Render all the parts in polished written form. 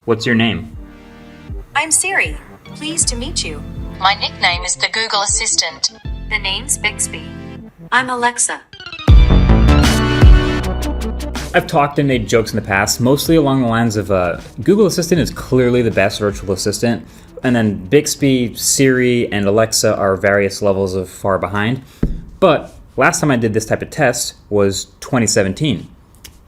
What's your name? I'm Siri. Pleased to meet you. My nickname is the Google Assistant. The name's Bixby. I'm Alexa. I've talked and made jokes in the past, mostly along the lines of Google Assistant is clearly the best virtual assistant, and then Bixby, Siri, and Alexa are various levels of far behind. But last time I did this type of test was 2017.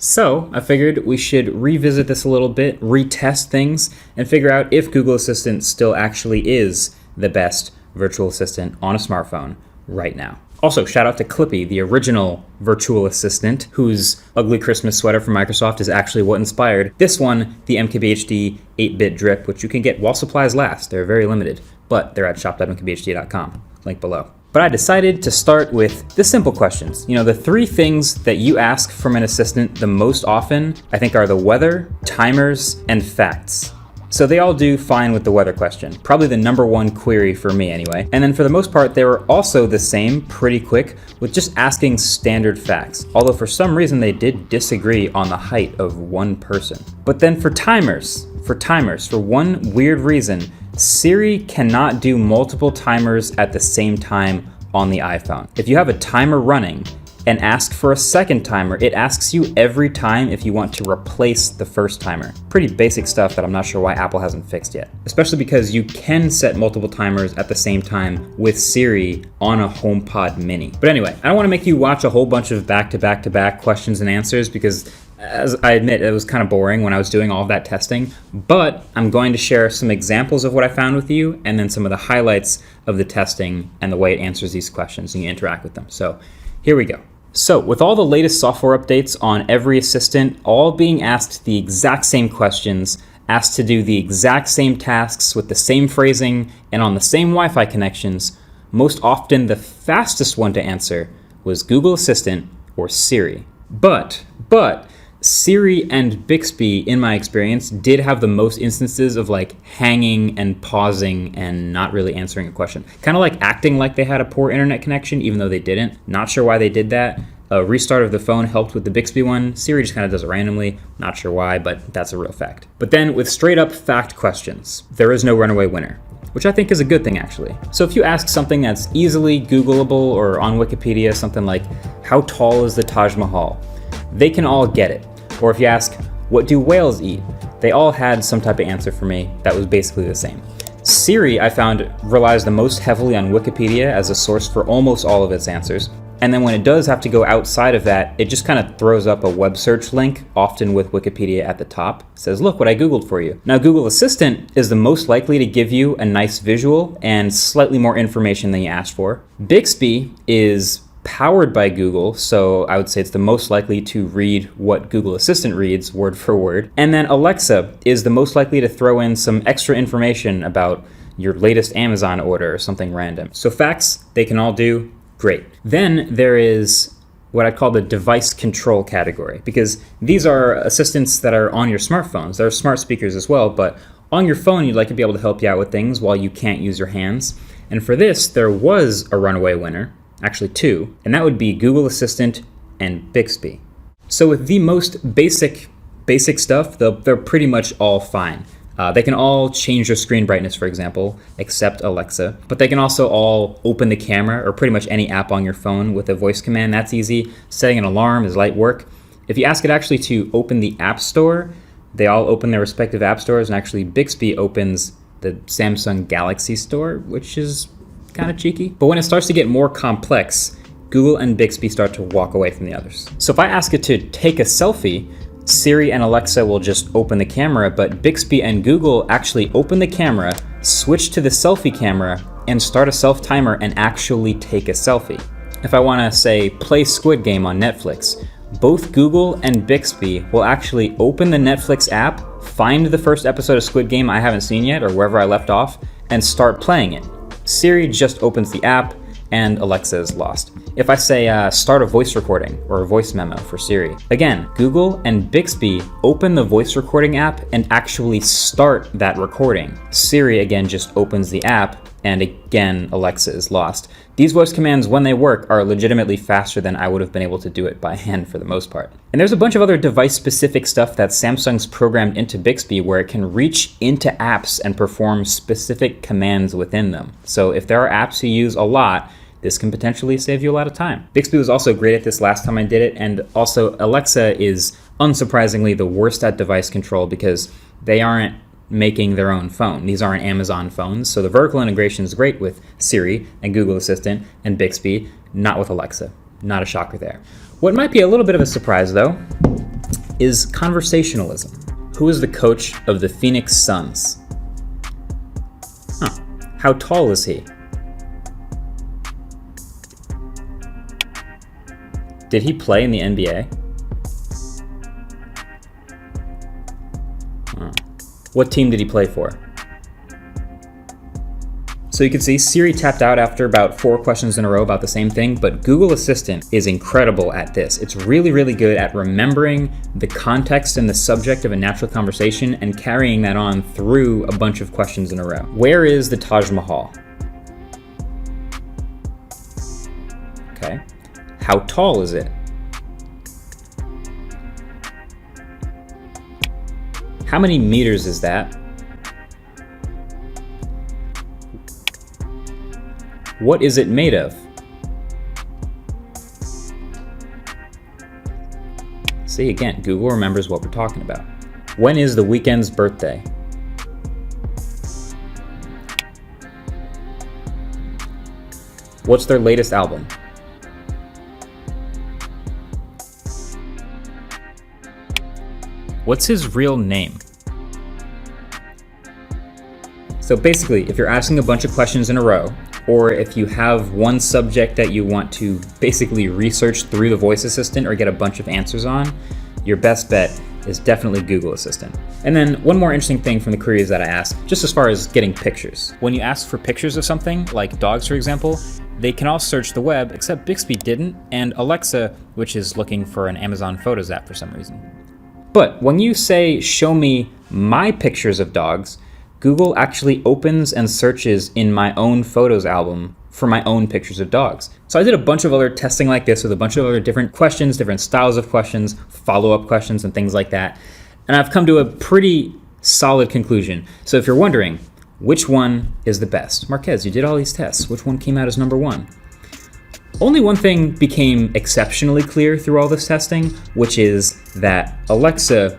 So I figured we should revisit this a little bit, retest things, and figure out if Google Assistant still actually is the best virtual assistant on a smartphone right now. Also, shout out to Clippy, the original virtual assistant, whose ugly Christmas sweater from Microsoft is actually what inspired this one, the MKBHD 8-bit drip, which you can get while supplies last. They're very limited, but they're at shop.mkbhd.com. Link below. But I decided to start with the simple questions. You know, the three things that you ask from an assistant the most often, I think, are the weather, timers, and facts. So they all do fine with the weather question. Probably the number one query for me anyway. And then for the most part, they were also the same, pretty quick, with just asking standard facts. Although for some reason they did disagree on the height of one person. But then for timers, for one weird reason, Siri cannot do multiple timers at the same time on the iPhone. If you have a timer running and ask for a second timer, it asks you every time if you want to replace the first timer. Pretty basic stuff that I'm not sure why Apple hasn't fixed yet. Especially because you can set multiple timers at the same time with Siri on a HomePod mini. But anyway, I don't want to make you watch a whole bunch of back-to-back-to-back questions and answers because, as I admit, it was kind of boring when I was doing all of that testing, but I'm going to share some examples of what I found with you and then some of the highlights of the testing and the way it answers these questions and you interact with them. So here we go. So with all the latest software updates on every assistant, all being asked the exact same questions, asked to do the exact same tasks with the same phrasing and on the same Wi-Fi connections, most often the fastest one to answer was Google Assistant or Siri. But Siri and Bixby, in my experience, did have the most instances of like hanging and pausing and not really answering a question. Kind of like acting like they had a poor internet connection, even though they didn't. Not sure why they did that. A restart of the phone helped with the Bixby one. Siri just kind of does it randomly. Not sure why, but that's a real fact. But then with straight up fact questions, there is no runaway winner, which I think is a good thing actually. So if you ask something that's easily Googleable or on Wikipedia, something like, how tall is the Taj Mahal? They can all get it. Or if you ask, what do whales eat? They all had some type of answer for me that was basically the same. Siri, I found, relies the most heavily on Wikipedia as a source for almost all of its answers. And then when it does have to go outside of that, it just kind of throws up a web search link, often with Wikipedia at the top. It says, look what I Googled for you. Now, Google Assistant is the most likely to give you a nice visual and slightly more information than you asked for. Bixby is powered by Google, so I would say it's the most likely to read what Google Assistant reads word for word. And then Alexa is the most likely to throw in some extra information about your latest Amazon order or something random. So facts, they can all do great. Then there is what I call the device control category, because these are assistants that are on your smartphones. They're smart speakers as well, but on your phone, you'd like to be able to help you out with things while you can't use your hands. And for this, there was a runaway winner. Actually two, and that would be Google Assistant and Bixby. So with the most basic stuff, they're pretty much all fine. They can all change your screen brightness, for example, except Alexa, but they can also all open the camera or pretty much any app on your phone with a voice command. That's easy. Setting an alarm is light work. If you ask it actually to open the App Store, they all open their respective app stores, and actually Bixby opens the Samsung Galaxy Store, which is kind of cheeky. But when it starts to get more complex, Google and Bixby start to walk away from the others. So if I ask it to take a selfie, Siri and Alexa will just open the camera, but Bixby and Google actually open the camera, switch to the selfie camera, and start a self timer and actually take a selfie. If I want to say play Squid Game on Netflix, both Google and Bixby will actually open the Netflix app, find the first episode of Squid Game I haven't seen yet or wherever I left off, and start playing it. Siri just opens the app and Alexa is lost. If I say start a voice recording or a voice memo for Siri, again, Google and Bixby open the voice recording app and actually start that recording. Siri again just opens the app and again, Alexa is lost. These voice commands, when they work, are legitimately faster than I would have been able to do it by hand for the most part. And there's a bunch of other device-specific stuff that Samsung's programmed into Bixby where it can reach into apps and perform specific commands within them. So if there are apps you use a lot, this can potentially save you a lot of time. Bixby was also great at this last time I did it, and also Alexa is unsurprisingly the worst at device control because they aren't making their own phone. These aren't Amazon phones, so the vertical integration is great with Siri and Google Assistant and Bixby, not with Alexa. Not a shocker there. What might be a little bit of a surprise, though, is conversationalism. Who is the coach of the Phoenix Suns? How tall is he? Did he play in the NBA? What team did he play for? So you can see Siri tapped out after about 4 questions in a row about the same thing, but Google Assistant is incredible at this. It's really, really good at remembering the context and the subject of a natural conversation and carrying that on through a bunch of questions in a row. Where is the Taj Mahal? Okay. How tall is it? How many meters is that? What is it made of? See, again, Google remembers what we're talking about. When is The Weeknd's birthday? What's their latest album? What's his real name? So basically, if you're asking a bunch of questions in a row, or if you have one subject that you want to basically research through the voice assistant or get a bunch of answers on, your best bet is definitely Google Assistant. And then one more interesting thing from the queries that I asked, just as far as getting pictures. When you ask for pictures of something, like dogs for example, they can all search the web, except Bixby didn't, and Alexa, which is looking for an Amazon Photos app for some reason. But when you say, show me my pictures of dogs, Google actually opens and searches in my own photos album for my own pictures of dogs. So I did a bunch of other testing like this with a bunch of other different questions, different styles of questions, follow-up questions and things like that. And I've come to a pretty solid conclusion. So if you're wondering, which one is the best? Marquez, you did all these tests. Which one came out as number 1? Only one thing became exceptionally clear through all this testing, which is that Alexa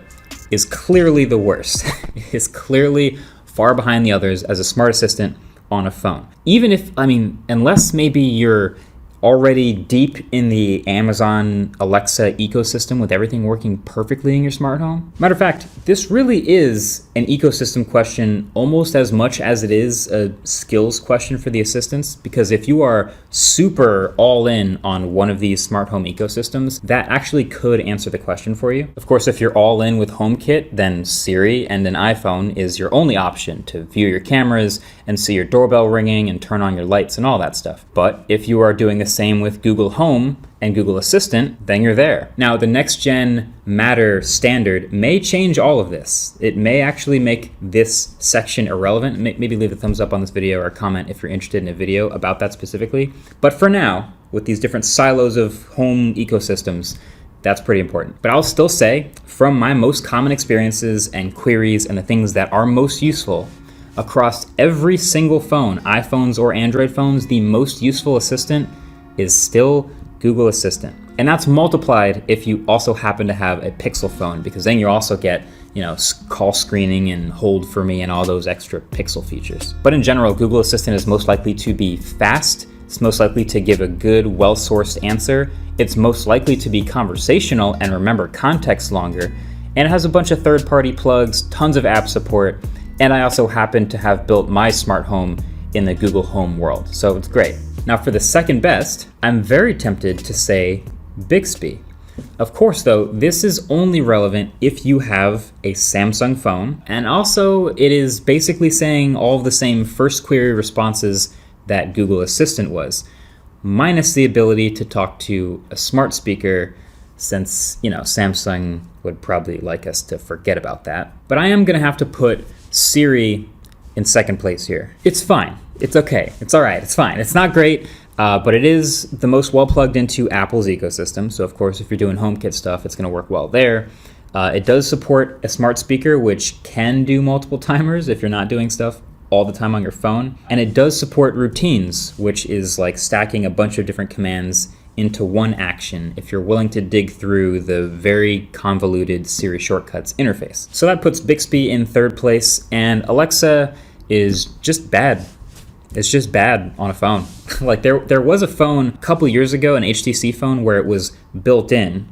is clearly the worst. Is clearly far behind the others as a smart assistant on a phone. Even if, unless maybe you're already deep in the Amazon Alexa ecosystem with everything working perfectly in your smart home. Matter of fact, this really is an ecosystem question almost as much as it is a skills question for the assistants, because if you are super all in on one of these smart home ecosystems, that actually could answer the question for you. Of course, if you're all in with HomeKit, then Siri and an iPhone is your only option to view your cameras and see your doorbell ringing and turn on your lights and all that stuff. But if you are doing the same with Google Home and Google Assistant, then you're there. Now, the next gen Matter standard may change all of this. It may actually make this section irrelevant. Maybe leave a thumbs up on this video or a comment if you're interested in a video about that specifically. But for now, with these different silos of home ecosystems, that's pretty important. But I'll still say, from my most common experiences and queries and the things that are most useful, across every single phone, iPhones or Android phones, the most useful assistant is still Google Assistant. And that's multiplied if you also happen to have a Pixel phone, because then you also get, call screening and hold for me and all those extra Pixel features. But in general, Google Assistant is most likely to be fast. It's most likely to give a good, well-sourced answer. It's most likely to be conversational and remember context longer. And it has a bunch of third-party plugs, tons of app support. And I also happen to have built my smart home in the Google Home world, so it's great. Now for the second best, I'm very tempted to say Bixby. Of course though, this is only relevant if you have a Samsung phone, and also it is basically saying all of the same first query responses that Google Assistant was, minus the ability to talk to a smart speaker, since, Samsung would probably like us to forget about that. But I am gonna have to put Siri in second place here. It's fine. It's okay. It's all right. It's fine. It's not great, but it is the most well plugged into Apple's ecosystem. So of course, if you're doing HomeKit stuff, it's going to work well there. It does support a smart speaker, which can do multiple timers if you're not doing stuff all the time on your phone. And it does support routines, which is like stacking a bunch of different commands into one action if you're willing to dig through the very convoluted Siri shortcuts interface. So that puts Bixby in third place, and Alexa is just bad. It's just bad on a phone. Like there was a phone a couple years ago, an HTC phone, where it was built in.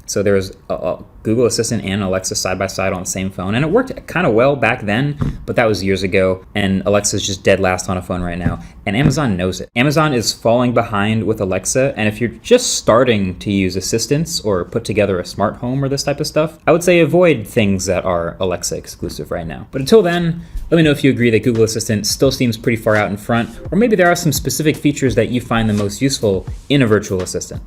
So there was a Google Assistant and Alexa side by side on the same phone, and it worked kind of well back then, but that was years ago, and Alexa's just dead last on a phone right now, and Amazon knows it. Amazon is falling behind with Alexa, and if you're just starting to use assistants or put together a smart home or this type of stuff, I would say avoid things that are Alexa exclusive right now. But until then, let me know if you agree that Google Assistant still seems pretty far out in front, or maybe there are some specific features that you find the most useful in a virtual assistant.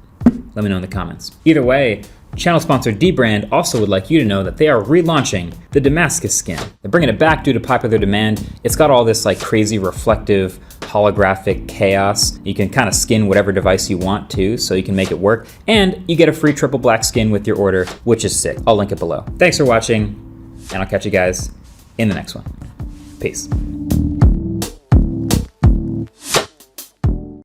Let me know in the comments. Either way, channel sponsor Dbrand also would like you to know that they are relaunching the Damascus skin. They're bringing it back due to popular demand. It's got all this like crazy reflective holographic chaos. You can kind of skin whatever device you want to, so you can make it work. And you get a free triple black skin with your order, which is sick. I'll link it below. Thanks for watching, and I'll catch you guys in the next one. Peace.